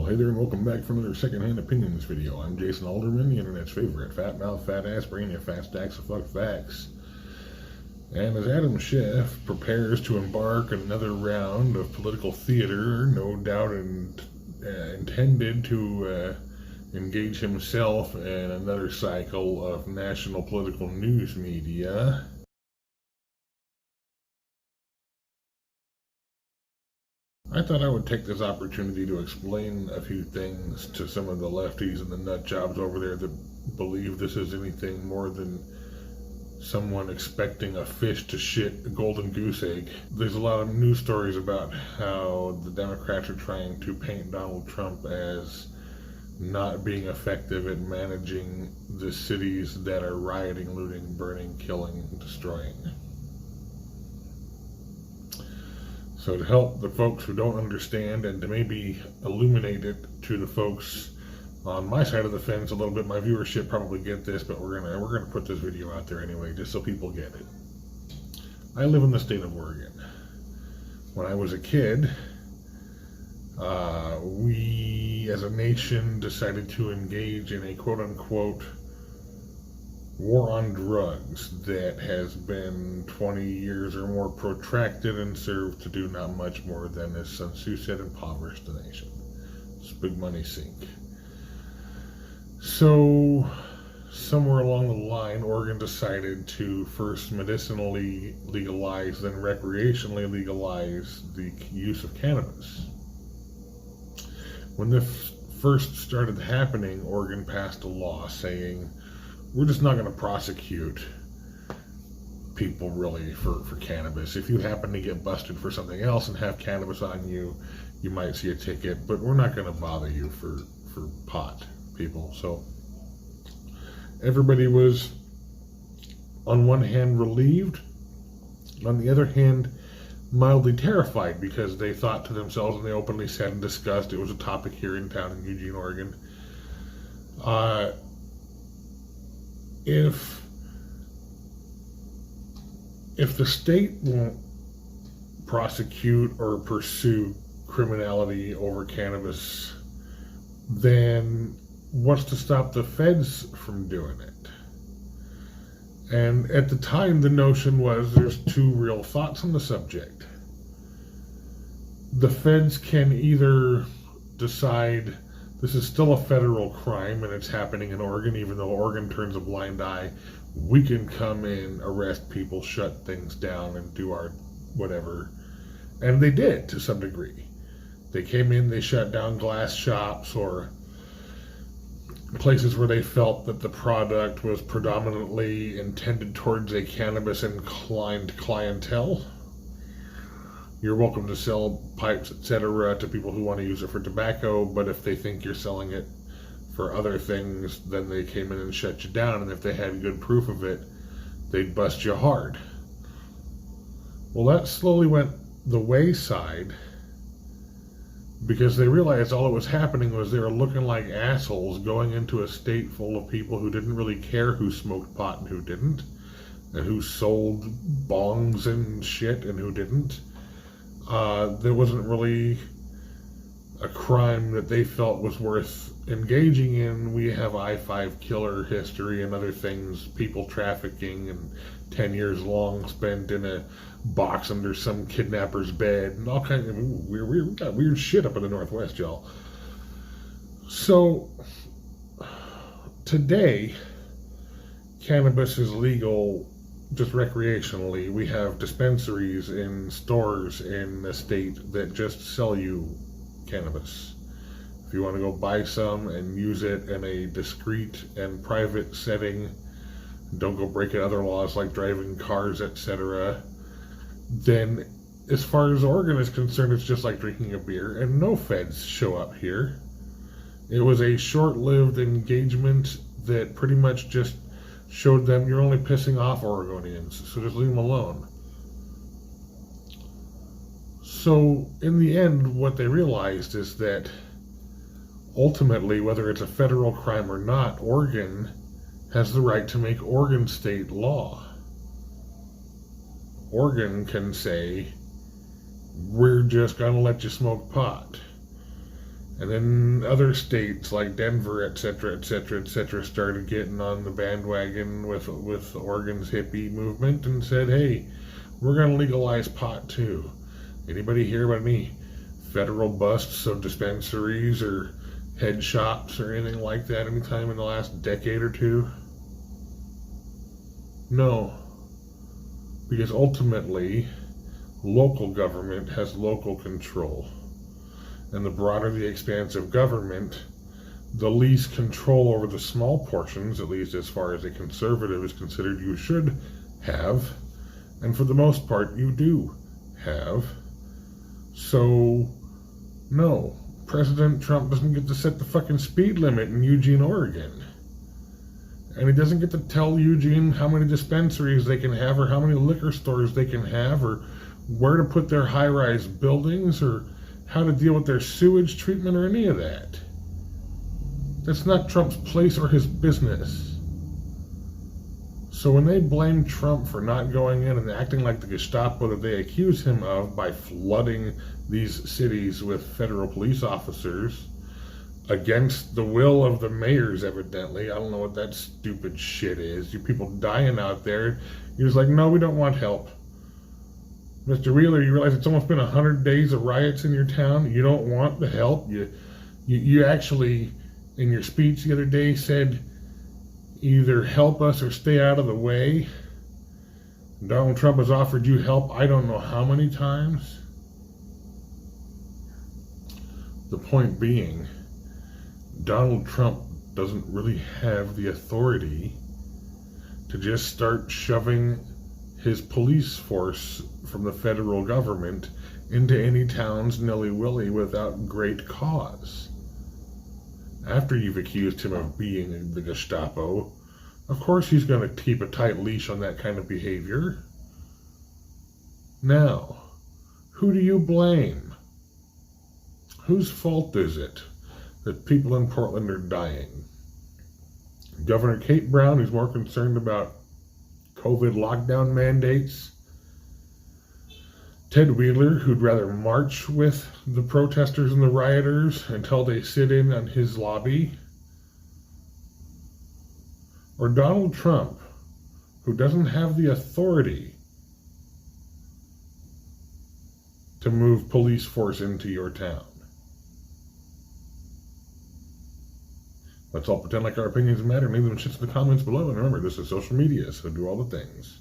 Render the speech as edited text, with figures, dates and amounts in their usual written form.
Hey there, and welcome back for another Secondhand Opinions video. I'm Jason Alderman, the internet's favorite fat mouth, fat ass, brain, and fat stacks of fuck facts. And as Adam Schiff prepares to embark on another round of political theater, no doubt intended to engage himself in another cycle of national political news media, I thought I would take this opportunity to explain a few things to some of the lefties and the nut jobs over there that believe this is anything more than someone expecting a fish to shit a golden goose egg. There's a lot of news stories about how the Democrats are trying to paint Donald Trump as not being effective at managing the cities that are rioting, looting, burning, killing, destroying. So to help the folks who don't understand and to maybe illuminate it to the folks on my side of the fence a little bit, my viewership probably get this, but we're gonna put this video out there anyway, just so people get it. I live in the state of Oregon. When I was a kid, we as a nation decided to engage in a quote-unquote war on drugs that has been 20 years or more protracted and served to do not much more than, as Sun Tzu said, impoverish the nation. It's big money sink. So somewhere along the line, Oregon decided to first medicinally legalize, then recreationally legalize the use of cannabis. When this first started happening, Oregon passed a law saying, we're just not going to prosecute people really for cannabis. If you happen to get busted for something else and have cannabis on you, you might see a ticket, but we're not going to bother you for pot, people. So everybody was, on one hand, relieved, on the other hand, mildly terrified, because they thought to themselves, and they openly said and discussed, it was a topic here in town in Eugene, Oregon, if the state won't prosecute or pursue criminality over cannabis, then what's to stop the feds from doing it? And at the time, the notion was there's two real thoughts on the subject. The feds can either decide this is still a federal crime and it's happening in Oregon, even though Oregon turns a blind eye. We can come in, arrest people, shut things down, and do our whatever. And they did, to some degree. They came in, they shut down glass shops or places where they felt that the product was predominantly intended towards a cannabis-inclined clientele. You're welcome to sell pipes, etc., to people who want to use it for tobacco, but if they think you're selling it for other things, then they came in and shut you down, and if they had good proof of it, they'd bust you hard. Well, that slowly went the wayside because they realized all that was happening was they were looking like assholes going into a state full of people who didn't really care who smoked pot and who didn't, and who sold bongs and shit and who didn't. There wasn't really a crime that they felt was worth engaging in. We have I-5 killer history and other things, people trafficking, and 10 years long spent in a box under some kidnapper's bed, and all kinds of we got weird shit up in the Northwest, y'all. So today, cannabis is legal just recreationally. We have dispensaries in stores in the state that just sell you cannabis. If you want to go buy some and use it in a discreet and private setting, don't go breaking other laws like driving cars, etc., then as far as Oregon is concerned, it's just like drinking a beer, and no feds show up here. It was a short-lived engagement that pretty much just showed them you're only pissing off Oregonians, so just leave them alone. So in the end, what they realized is that ultimately, whether it's a federal crime or not, Oregon has the right to make Oregon state law. Oregon can say, we're just going to let you smoke pot. And then other states like Denver, etc., etc., etc., started getting on the bandwagon with Oregon's hippie movement and said, "Hey, we're going to legalize pot too." Anybody hear about any federal busts of dispensaries or head shops or anything like that anytime in the last decade or two? No, because ultimately, local government has local control. And the broader the expanse of government, the least control over the small portions, at least as far as a conservative is considered, you should have. And for the most part, you do have. So, no, President Trump doesn't get to set the fucking speed limit in Eugene, Oregon. And he doesn't get to tell Eugene how many dispensaries they can have or how many liquor stores they can have or where to put their high-rise buildings or how to deal with their sewage treatment or any of that. That's not Trump's place or his business. So when they blame Trump for not going in and acting like the Gestapo that they accuse him of by flooding these cities with federal police officers against the will of the mayors, evidently. I don't know what that stupid shit is. You people dying out there. You're just like, no, we don't want help. Mr. Wheeler, you realize it's almost been 100 days of riots in your town? You don't want the help? You actually, in your speech the other day, said either help us or stay out of the way. Donald Trump has offered you help I don't know how many times. The point being, Donald Trump doesn't really have the authority to just start shoving his police force from the federal government into any towns nilly-willy without great cause. After you've accused him of being the Gestapo, of course he's going to keep a tight leash on that kind of behavior. Now, who do you blame? Whose fault is it that people in Portland are dying? Governor Kate Brown, who's more concerned about COVID lockdown mandates? Ted Wheeler, who'd rather march with the protesters and the rioters until they sit in on his lobby? Or Donald Trump, who doesn't have the authority to move police force into your town? Let's all pretend like our opinions matter. Leave them shits in the comments below. And remember, this is social media, so do all the things.